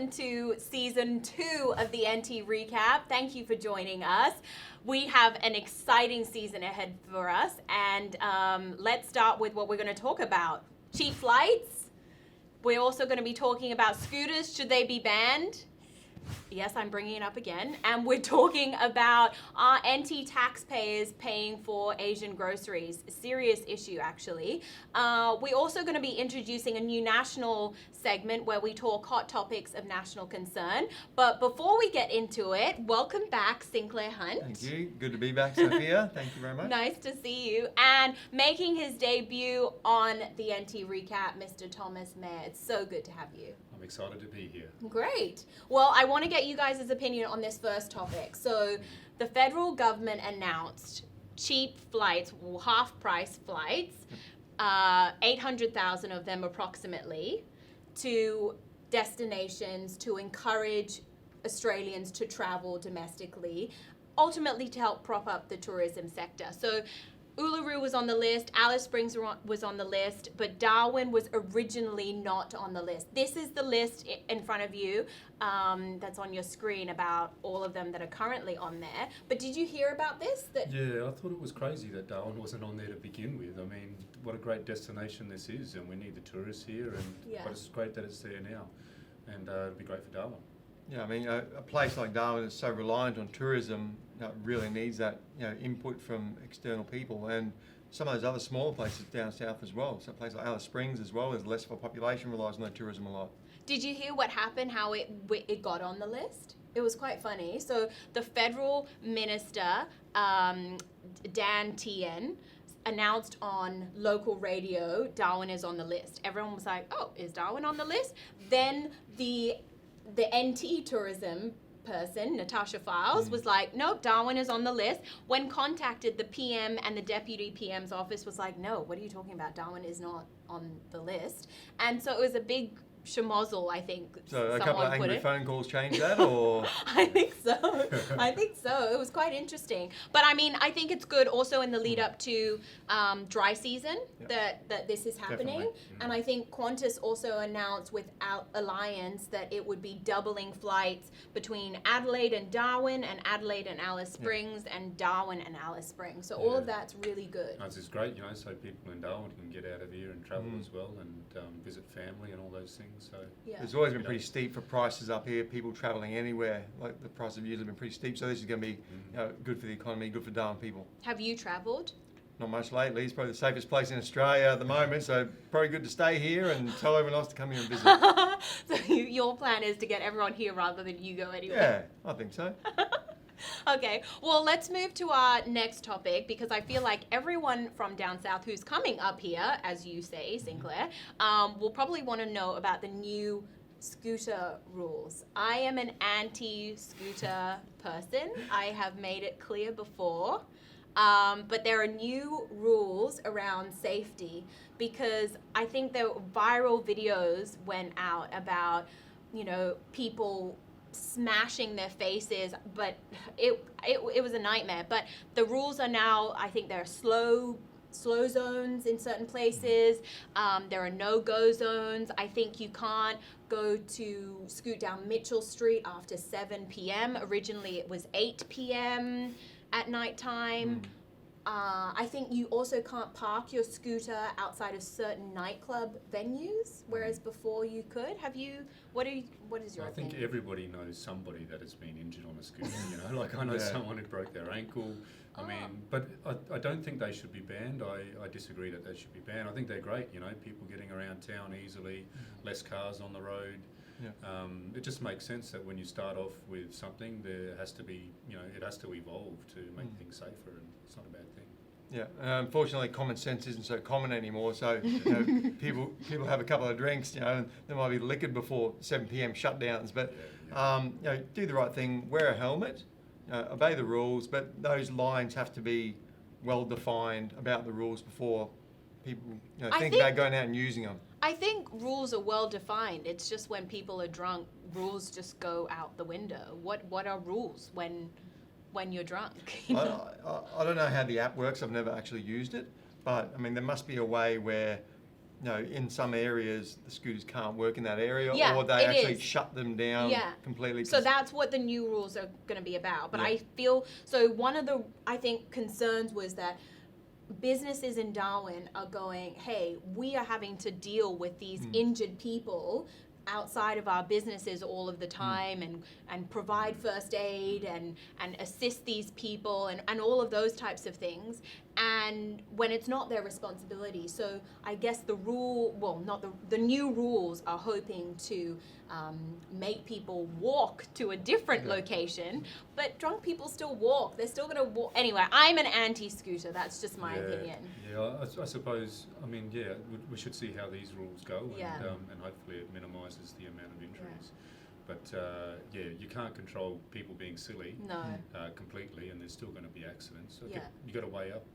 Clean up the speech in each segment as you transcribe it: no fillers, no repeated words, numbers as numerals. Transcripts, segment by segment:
welcome to season 2 of the NT Recap. Thank you for joining us. We have an exciting season ahead for us, and let's start with what we're going to talk about. Cheap flights. We're also going to be talking about scooters. Should they be banned? Yes, I'm bringing it up again. And we're talking about our NT taxpayers paying for Asian groceries. A serious issue, actually. We're also going to be introducing a new national segment where we talk hot topics of national concern. But before we get into it, welcome back, Sinclair Hunt. Thank you. Good to be back, Sophia. Thank you very much. Nice to see you. And making his debut on the NT Recap, Mr. Thomas Mayer. It's so good to have you. I'm excited to be here. Great. Well, I want to get you guys' opinion on this first topic. So the federal government announced cheap flights, half-price flights, 800,000 of them approximately, to destinations to encourage Australians to travel domestically, ultimately to help prop up the tourism sector. So Uluru was on the list, Alice Springs was on the list, but Darwin was originally not on the list. This is the list in front of you that's on your screen about all of them that are currently on there. But did you hear about this? Yeah, I thought it was crazy that Darwin wasn't on there to begin with. I mean, what a great destination this is, and we need the tourists here, and but it's great that it's there now, and it'd be great for Darwin. Yeah, I mean, a place like Darwin is so reliant on tourism, really needs that input from external people, and some of those other smaller places down south as well. So a place like Alice Springs as well is less of a population, relies on their tourism a lot. Did you hear what happened, how it got on the list? It was quite funny. So the federal minister, Dan Tien, announced on local radio, Darwin is on the list. Everyone was like, oh, is Darwin on the list? Then the NT tourism person, Natasha Files, was like, nope, Darwin is on the list. When contacted, the PM and the deputy PM's office was like, no, what are you talking about? Darwin is not on the list. And so it was a big schmozzle, I think. So a couple of angry phone calls changed that, or? I think so. I think so. It was quite interesting. But I mean, I think it's good also in the lead up to dry season that this is happening. Definitely. And I think Qantas also announced with Alliance that it would be doubling flights between Adelaide and Darwin, and Adelaide and Alice Springs, and Darwin and Alice Springs. So all of that's really good. This is great, so people in Darwin can get out of here and travel as well, and visit family and all those things. So It's always been pretty steep for prices up here, people travelling anywhere. Like the price of usually been pretty steep, so this is going to be good for the economy, good for Darwin people. Have you travelled? Not much lately. It's probably the safest place in Australia at the moment, so probably good to stay here and tell everyone else to come here and visit. So your plan is to get everyone here rather than you go anywhere? Yeah, I think so. Okay, well, let's move to our next topic, because I feel like everyone from down south who's coming up here, as you say, Sinclair, will probably want to know about the new scooter rules. I am an anti-scooter person. I have made it clear before. But there are new rules around safety, because I think the viral videos went out about, people smashing their faces, but it was a nightmare. But the rules are now, I think there are slow zones in certain places. There are no-go zones. I think you can't scoot down Mitchell Street after 7 p.m. Originally it was 8 p.m. at nighttime. I think you also can't park your scooter outside of certain nightclub venues, whereas before you could. What is your opinion? I think everybody knows somebody that has been injured on a scooter, like I know someone who broke their ankle. I mean, but I don't think they should be banned. I disagree that they should be banned. I think they're great, people getting around town easily, less cars on the road. Yeah. It just makes sense that when you start off with something, there has to be, it has to evolve to make things safer, and it's not a bad thing. Yeah, unfortunately, common sense isn't so common anymore. So people have a couple of drinks, and they might be liquored before 7 p.m. shutdowns. But do the right thing, wear a helmet, obey the rules. But those lines have to be well defined about the rules before people think about going out and using them. I think rules are well defined. It's just when people are drunk, rules just go out the window. What are rules when you're drunk? I don't know how the app works. I've never actually used it, but I mean there must be a way where in some areas the scooters can't work in that area, Yeah, or they it actually is. shut them down Yeah. completely. So 'cause- that's what the new rules are going to be about. But Yeah. I feel so. One of the I think concerns was that businesses in Darwin are going, hey, we are having to deal with these injured people outside of our businesses all of the time and provide first aid and assist these people and all of those types of things, and when it's not their responsibility. So I guess the new rules are hoping to make people walk to a different location, but drunk people still walk. They're still going to walk. Anyway, I'm an anti-scooter. That's just my opinion. Yeah, I suppose, I mean, we should see how these rules go, and hopefully it minimises the amount of injuries. But you can't control people being silly completely, and there's still going to be accidents. So you got to weigh up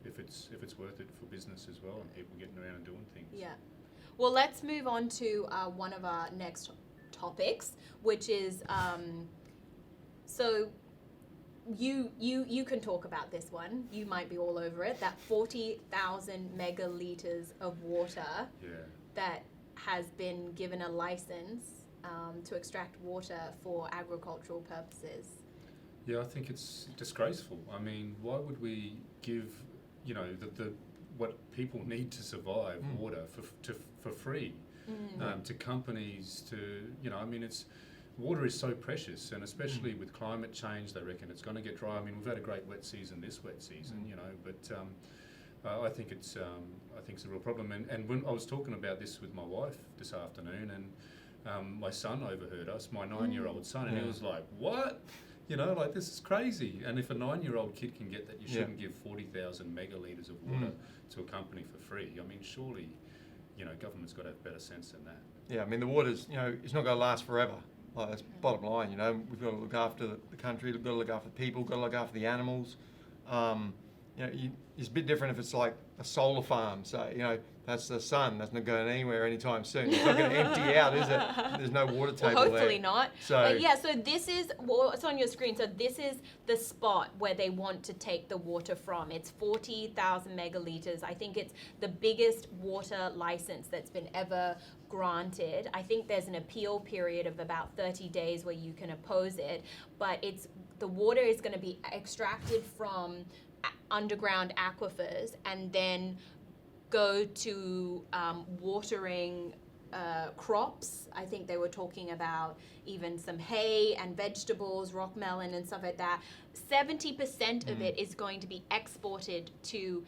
if it's worth it for business as well, and people getting around and doing things. Yeah. Well, let's move on to one of our next topics, which is so you can talk about this one. You might be all over it. That 40,000 megalitres of water that has been given a license to extract water for agricultural purposes. Yeah, I think it's disgraceful. I mean, why would we give, the what people need to survive, water for free, to companies, water is so precious, and especially with climate change, they reckon it's going to get dry. I mean, we've had a great wet season this wet season, but I think it's a real problem. And when I was talking about this with my wife this afternoon, and my son overheard us, my 9-year-old son, and he was like, "What? This is crazy." And if a 9-year-old kid can get that, you shouldn't give 40,000 megalitres of water to a company for free. I mean, surely, government's got to have better sense than that. Yeah, I mean, the water's, it's not going to last forever. Like, that's bottom line, we've got to look after the country, we've got to look after the people, got to look after the animals. It's a bit different if it's like a solar farm, say, that's the sun, that's not going anywhere anytime soon. It's not going to empty out, is it? There's no water table Well, hopefully there. not. So, so this is what's on your screen. So this is the spot where they want to take the water from. It's 40,000 megalitres. I think it's the biggest water license that's been ever granted. I think there's an appeal period of about 30 days where you can oppose it, but the water is going to be extracted from underground aquifers and then go to watering crops. I think they were talking about even some hay and vegetables, rock melon and stuff like that. 70% of it is going to be exported to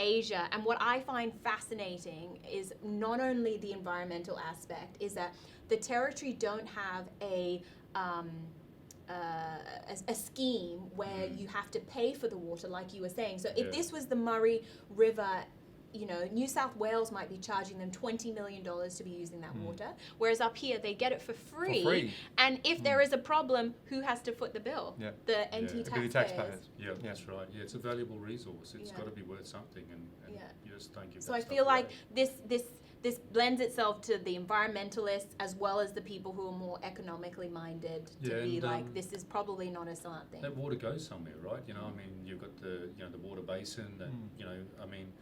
Asia. And what I find fascinating is not only the environmental aspect, is that the territory don't have a scheme where you have to pay for the water, like you were saying. So if this was the Murray River, New South Wales might be charging them $20 million to be using that water, whereas up here they get it for free. And if there is a problem, who has to foot the bill? The NT taxpayers. Yeah, that's right. Yeah, it's a valuable resource. It's got to be worth something, and you just don't give. So I feel like this blends itself to the environmentalists as well as the people who are more economically minded to be like, this is probably not a smart thing. That water goes somewhere, right? I mean, you've got the water basin. That I mean,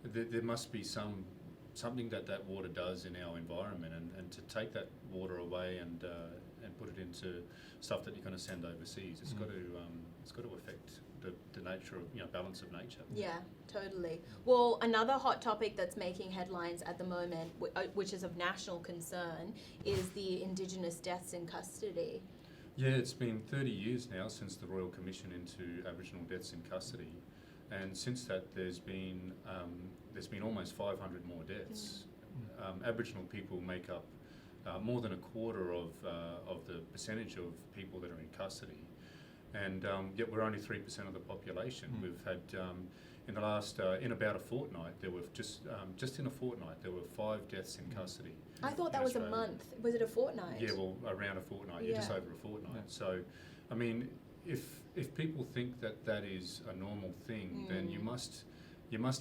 there must be something that water does in our environment, and to take that water away and put it into stuff that you're going to send overseas, it's got to affect the nature of balance of nature. Yeah, totally. Well, another hot topic that's making headlines at the moment, which is of national concern, is the Indigenous deaths in custody. Yeah, it's been 30 years now since the Royal Commission into Aboriginal deaths in custody, and since that there's been almost 500 more deaths. Aboriginal people make up more than a quarter of the percentage of people that are in custody. And yet we're only 3% of the population. We've had, in the last, in about a fortnight, there were just in a fortnight, there were 5 deaths in custody. I thought that was a month. Was it a fortnight? Yeah, well, around a fortnight, just over a fortnight. So, I mean, if people think that is a normal thing, then you must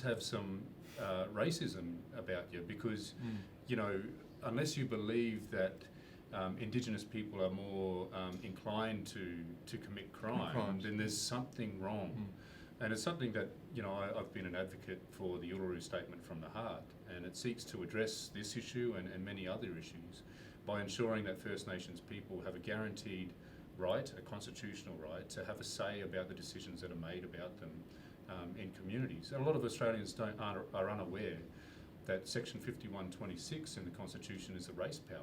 have some racism about you, because, unless you believe that Indigenous people are more inclined to commit crime, then there's something wrong. And it's something that, I've been an advocate for the Uluru Statement from the Heart, and it seeks to address this issue and many other issues by ensuring that First Nations people have a guaranteed right, a constitutional right, to have a say about the decisions that are made about them in communities. And a lot of Australians are unaware that Section 5126 in the Constitution is a race power.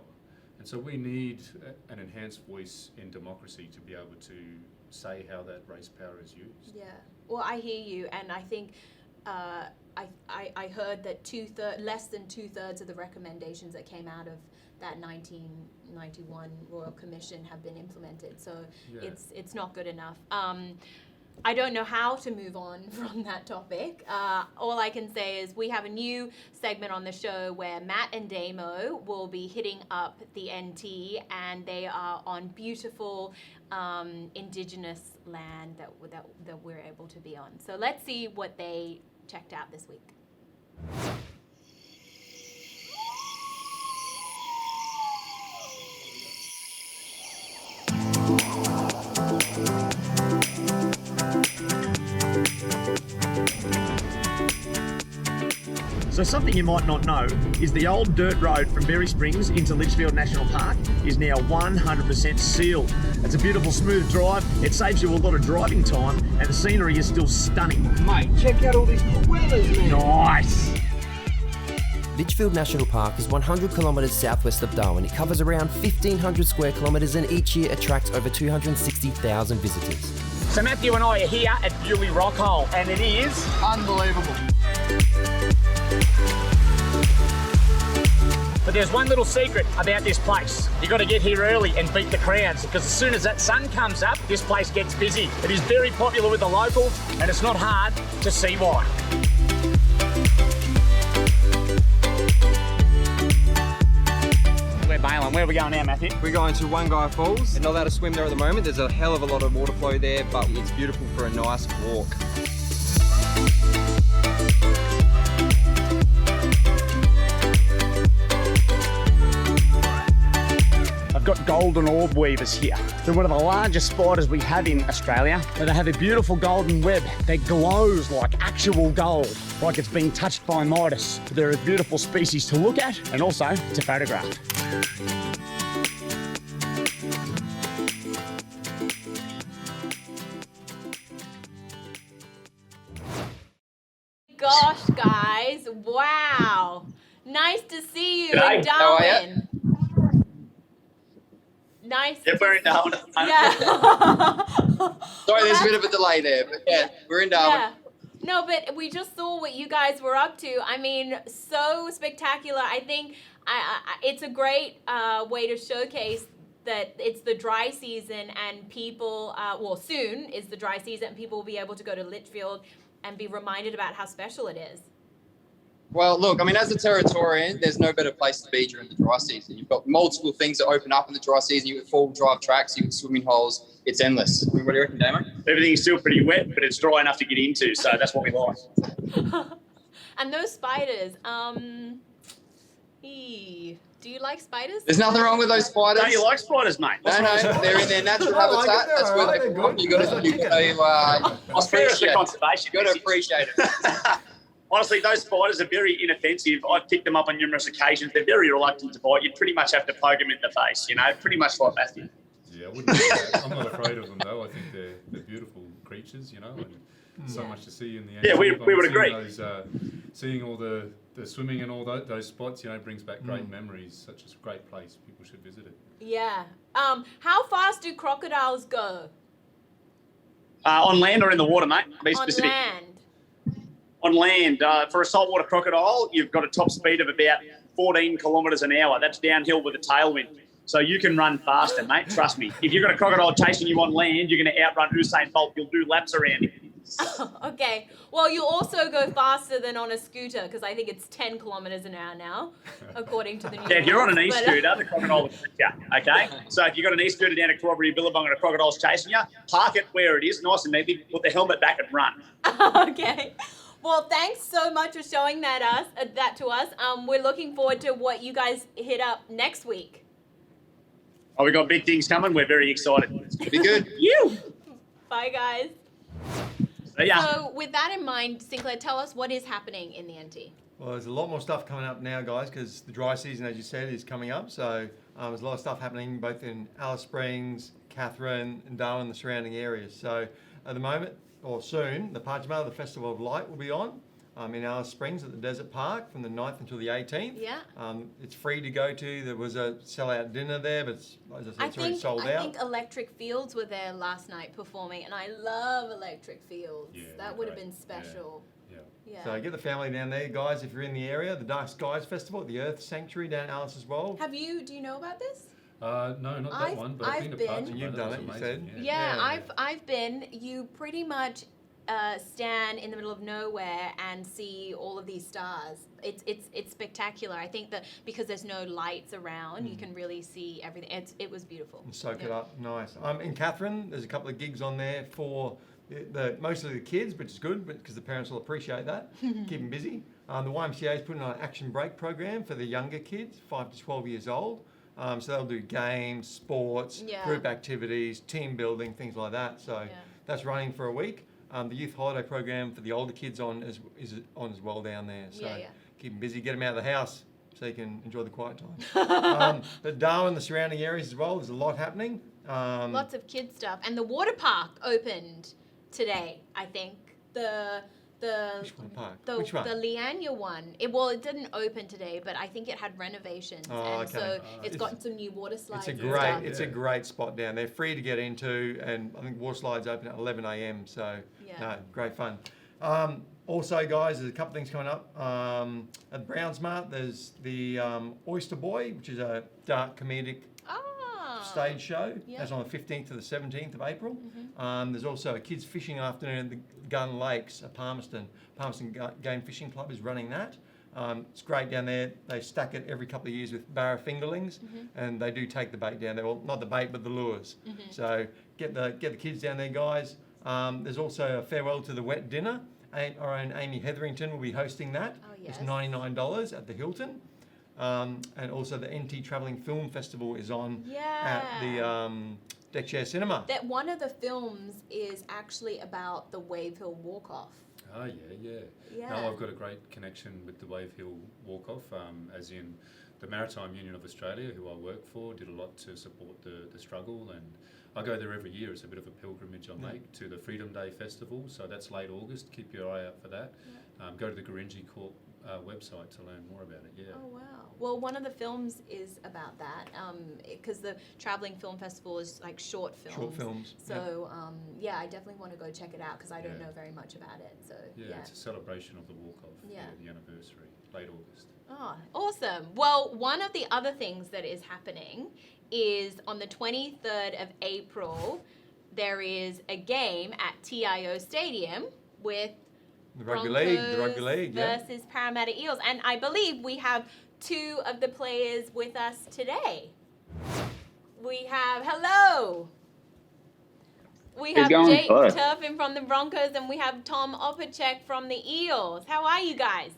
And so we need an enhanced voice in democracy to be able to say how that race power is used. Yeah. Well, I hear you, and I think I heard that less than 2/3 of the recommendations that came out of that 1991 Royal Commission have been implemented. So Yeah. it's not good enough. I don't know how to move on from that topic. All I can say is we have a new segment on the show where Matt and Damo will be hitting up the NT, and they are on beautiful Indigenous land that we're able to be on. So let's see what they checked out this week. So something you might not know is the old dirt road from Berry Springs into Litchfield National Park is now 100% sealed. It's a beautiful smooth drive, it saves you a lot of driving time, and the scenery is still stunning. Mate, check out all these koalas, man. Nice! Litchfield National Park is 100 kilometres southwest of Darwin. It covers around 1,500 square kilometres and each year attracts over 260,000 visitors. So Matthew and I are here at Bewley Rockhole, and it is Unbelievable. But there's one little secret about this place. You got to get here early and beat the crowds, because as soon as that sun comes up, this place gets busy. It is very popular with the locals, and it's not hard to see why. We're bailing. Where are we going now, Matthew? We're going to Wongai Falls. We're not allowed to swim there at the moment. There's a hell of a lot of water flow there, but it's beautiful for a nice walk. I've got golden orb weavers here. They're one of the largest spiders we have in Australia, but they have a beautiful golden web that glows like actual gold, like it's been touched by Midas. They're a beautiful species to look at and also to photograph. Gosh, guys, wow. Nice to see you G'day, in how are ya? Darwin. Nice. Yeah, we're in Darwin at the moment. Yeah. Sorry, there's a bit of a delay there, but yeah, we're in Darwin. Yeah. No, but we just saw what you guys were up to. I mean, so spectacular. I think it's a great way to showcase that it's the dry season and people, soon is the dry season and people will be able to go to Litchfield and be reminded about how special it is. Well, look, I mean, as a Territorian, there's no better place to be during the dry season. You've got multiple things that open up in the dry season. You've got four-wheel drive tracks, you've got swimming holes. It's endless. I mean, what do you reckon, Damo? Everything's still pretty wet, but it's dry enough to get into, so that's what we like. And those spiders, do you like spiders? There's nothing wrong with those spiders. Don't you like spiders, mate? No, they're in their natural I like habitat. it, That's where they're they belong. good. You got to It's fair as the appreciate it. conservation. You got to appreciate it. Honestly, those spiders are very inoffensive. I've picked them up on numerous occasions. They're very reluctant to bite. You pretty much have to poke them in the face, pretty much like Matthew. Yeah, I wouldn't say that. I'm not afraid of them though. I think they're beautiful creatures, and so much to see in the Yeah, we would agree. Seeing all the swimming and all those spots, brings back great memories. Such a great place. People should visit it. Yeah. How fast do crocodiles go? On land or in the water, mate? Be On specific. land. On land, for a saltwater crocodile, you've got a top speed of about 14 kilometres an hour. That's downhill with a tailwind. So you can run faster, mate. Trust me. If you've got a crocodile chasing you on land, you're going to outrun Usain Bolt. You'll do laps around him. Okay. Well, you also go faster than on a scooter because I think it's 10 kilometres an hour now, according to the new Yeah, if you're on an rules. e-scooter, the crocodile will catch you, okay? So if you've got an e-scooter down at Corbury Billabong and a crocodile's chasing you, park it where it is, nice and neatly, put the helmet back and run. Okay. Well, thanks so much for showing that to us. We're looking forward to what you guys hit up next week. Oh, we've got big things coming. We're very excited. Be good. You. Bye, guys. But yeah. So with that in mind, Sinclair, tell us what is happening in the NT. Well, there's a lot more stuff coming up now, guys, because the dry season, as you said, is coming up. So there's a lot of stuff happening both in Alice Springs, Catherine, and Darwin, the surrounding areas. So at the moment, or soon, the Pajama, the Festival of Light, will be on in Alice Springs at the Desert Park from the 9th until the 18th. Yeah. It's free to go to. There was a sellout dinner there, but as I said, it's already sold out. I think Electric Fields were there last night performing, and I love Electric Fields. Yeah, That would have been special. Yeah. So get the family down there, guys, if you're in the area. The Dark Skies Festival at the Earth Sanctuary down in Alice as well. Do you know about this? No, not that one, but I've been to parts of You've done it, you said. Yeah, I've been. You pretty much stand in the middle of nowhere and see all of these stars. It's spectacular. I think that because there's no lights around, you can really see everything. It was beautiful. And soak it up, nice. In Catherine, there's a couple of gigs on there for mostly the kids, which is good because the parents will appreciate that. Keep them busy. The YMCA is putting on an action break program for the younger kids, 5 to 12 years old. So they'll do games, sports, group activities, team building, things like that. So that's running for a week. The youth holiday program for the older kids is on as well down there. So keep them busy, get them out of the house so you can enjoy the quiet time. But Darwin, the surrounding areas as well, there's a lot happening. Lots of kid stuff. And the water park opened today, I think. Which one park? Which one? The Leanya one. It didn't open today, but I think it had renovations, so it's got some new water slides. It's a great spot down there, free to get into, and I think water slides open at 11 a.m. So great fun. Also, guys, there's a couple things coming up at Brownsmart. There's the Oyster Boy, which is a dark comedic stage show. That's on the 15th to the 17th of April. There's also a kids fishing afternoon at the Gun Lakes at Palmerston. Palmerston Game Fishing Club is running that. It's great down there. They stack it every couple of years with barra fingerlings, and they do take the bait down there. Well, not the bait, but the lures. So get the kids down there, guys. There's also a farewell to the wet dinner. Our own Amy Hetherington will be hosting that. It's $99 at the Hilton. And also the NT Travelling Film Festival is on at the Deck Chair Cinema. That one of the films is actually about the Wave Hill Walk-Off. Oh, yeah. No, I've got a great connection with the Wave Hill Walk-Off, as in the Maritime Union of Australia, who I work for, did a lot to support the struggle, and I go there every year. It's a bit of a pilgrimage I make to the Freedom Day Festival, so that's late August. Keep your eye out for that. Go to the Gurindji Court website to learn more about it. Oh wow. Well, one of the films is about that because the Travelling Film Festival is like short films. So I definitely want to go check it out because I don't know very much about it. So it's a celebration of the walk-off, the anniversary, late August. Oh, awesome. Well, one of the other things that is happening is on the 23rd of April, there is a game at TIO Stadium with the rugby league versus Parramatta Eels. And I believe we have two of the players with us today. We have Jake Turpin from the Broncos and we have Tom Opacek from the Eels. How are you guys?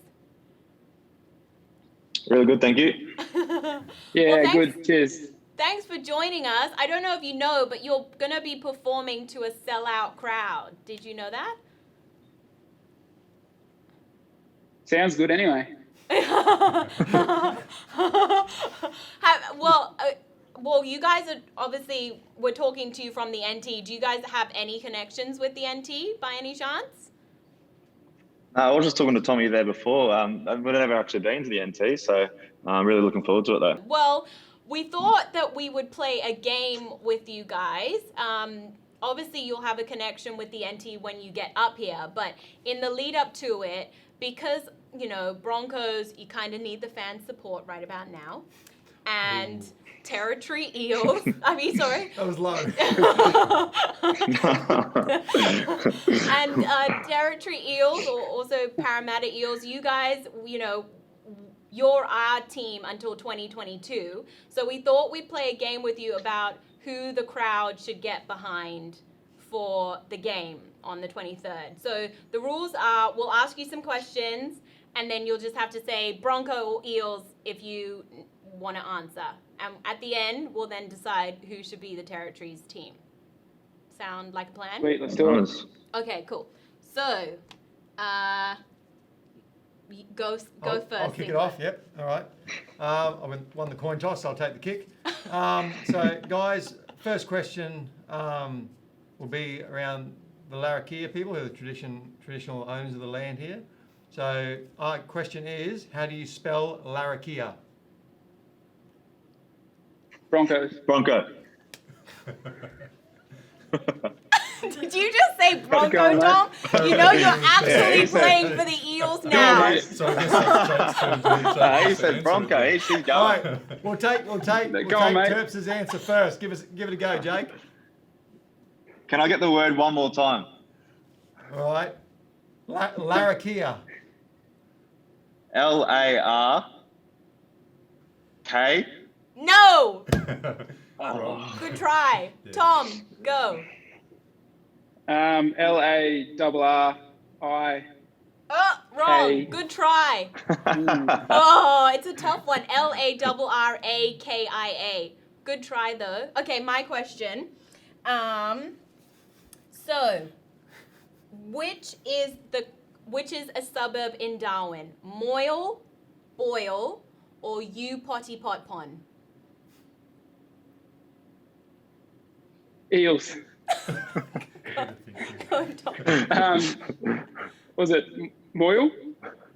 Really good, thank you. Good, cheers. Thanks for joining us. I don't know if you know, but you're going to be performing to a sellout crowd. Did you know that? Sounds good anyway. Well, you guys are obviously, we're talking to you from the NT. Do you guys have any connections with the NT by any chance? I was just talking to Tommy there before. I've never actually been to the NT, so I'm really looking forward to it though. Well, we thought that we would play a game with you guys. Obviously, you'll have a connection with the NT when you get up here, but in the lead up to it, because, Broncos, you kind of need the fan support right about now. And Territory Eels, That was low. And Territory Eels, or also Parramatta Eels, you guys, you're our team until 2022. So we thought we'd play a game with you about who the crowd should get behind for the game on the 23rd. So the rules are, we'll ask you some questions, and then you'll just have to say Bronco or Eels if you want to answer. And at the end, we'll then decide who should be the Territories team. Sound like a plan? Wait, let's do it. Okay, cool. So, go first. I'll kick it off. Yep. All right. I won the coin toss. So I'll take the kick. So, guys, first question will be around the Larrakia people, who are the traditional owners of the land here. So, our question is, how do you spell Larrakia? Broncos. Bronco. Did you just say Bronco, Tom? You know you're actually playing for the Eels now. So I guess that's Jake's turn to He said Bronco. He's going. All right. We'll take Go on, mate. Terps' answer first. Give it a go, Jake. Can I get the word one more time? All right. Larrakia. L-A-R-K. No. Wrong. Good try. Yeah. Tom, go. L-A-R-R-I. Oh, wrong. Hey. Good try. Oh, it's a tough one. Larrakia. Good try though. Okay, my question. So, which is a suburb in Darwin? Moyle, Boyle, or U Potty Pot Pond? Eels. Go, Tom. Was it Moyle?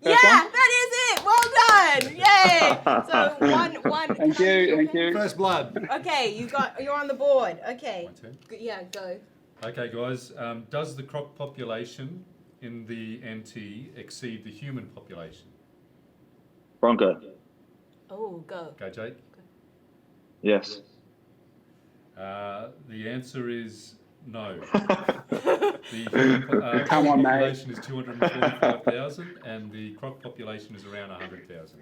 Yeah, that is it. Well done. Yay. So one. Thank you. First blood. Okay, you're on the board. Okay. My turn. Yeah, go. Okay, guys. Does the croc population in the NT exceed the human population? Bronco. Oh, go. Go, Jake. Yes. The answer is no. The human Come on, mate. population is 245,000 and the croc population is around 100,000.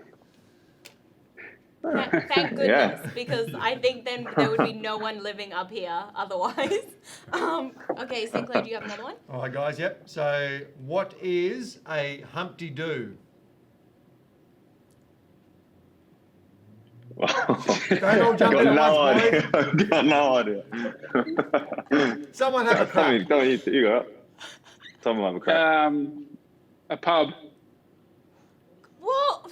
Thank goodness, because I think then there would be no one living up here otherwise. Okay, Sinclair, do you have another one? All right, guys. Yep. So, what is a Humpty Doo? Don't all jump in at once, boys. Got no idea. Someone have a crack. Tell me, you got it. Tom will have a crack. A pub. Well,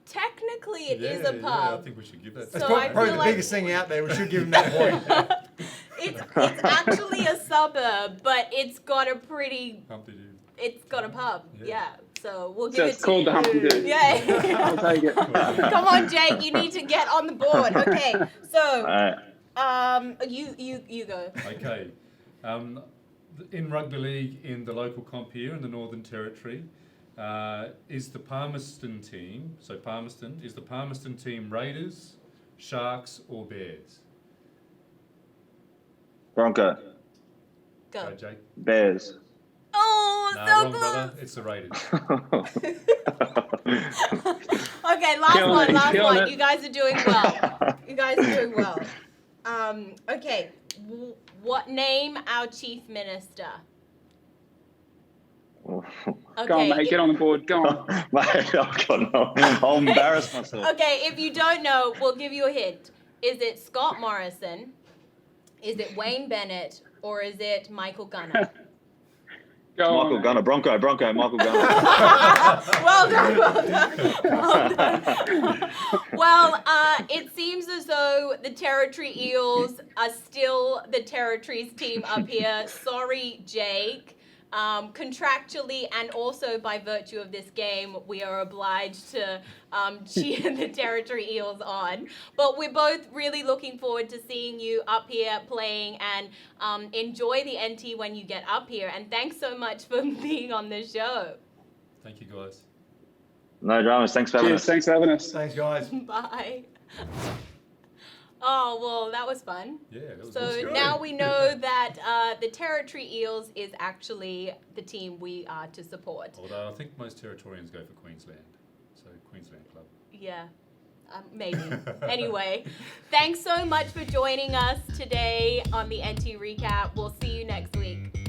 technically it is a Yeah, I pub. think we should give that. So That's I probably feel the like- biggest thing out there. We should give him that point. It's actually a suburb, but it's got a Humpty Doo. it's got a pub. Yeah. Yeah. So we'll give So it it's to called you. the Humpty Doo. Yeah. I'll take it. Come on, Jake. You need to get on the board. Okay. So, you go. Okay. In rugby league in the local comp here in the Northern Territory, is the Palmerston team, is the Palmerston team Raiders, Sharks or Bears? Bronco. Go. Go, Jake. Bears. Oh, No, so wrong, close. brother. It's the Raiders. Okay, last Killing one. it. You guys are doing well. Okay. What name our chief minister? Okay. Go on, mate. Get on the board. Go on. Mate, I'll embarrass myself. Okay, if you don't know, we'll give you a hint. Is it Scott Morrison? Is it Wayne Bennett? Or is it Michael Gunner? Go on. Michael mate. Gunner. Bronco, Michael Gunner. Well done. Well, it seems as though the Territory Eels are still the Territories team up here. Sorry, Jake. Contractually and also by virtue of this game, we are obliged to cheer the Territory Eels on. But we're both really looking forward to seeing you up here playing and enjoy the NT when you get up here. And thanks so much for being on the show. Thank you, guys. No dramas. Thanks for having Cheers. us. Thanks for having us. Thanks, guys. Bye. Oh, well, that was fun. Yeah, that was So awesome. now we know that the Territory Eels is actually the team we are to support. Although I think most Territorians go for Queensland. So Queensland Club. Yeah, maybe. Anyway, thanks so much for joining us today on the NT Recap. We'll see you next week.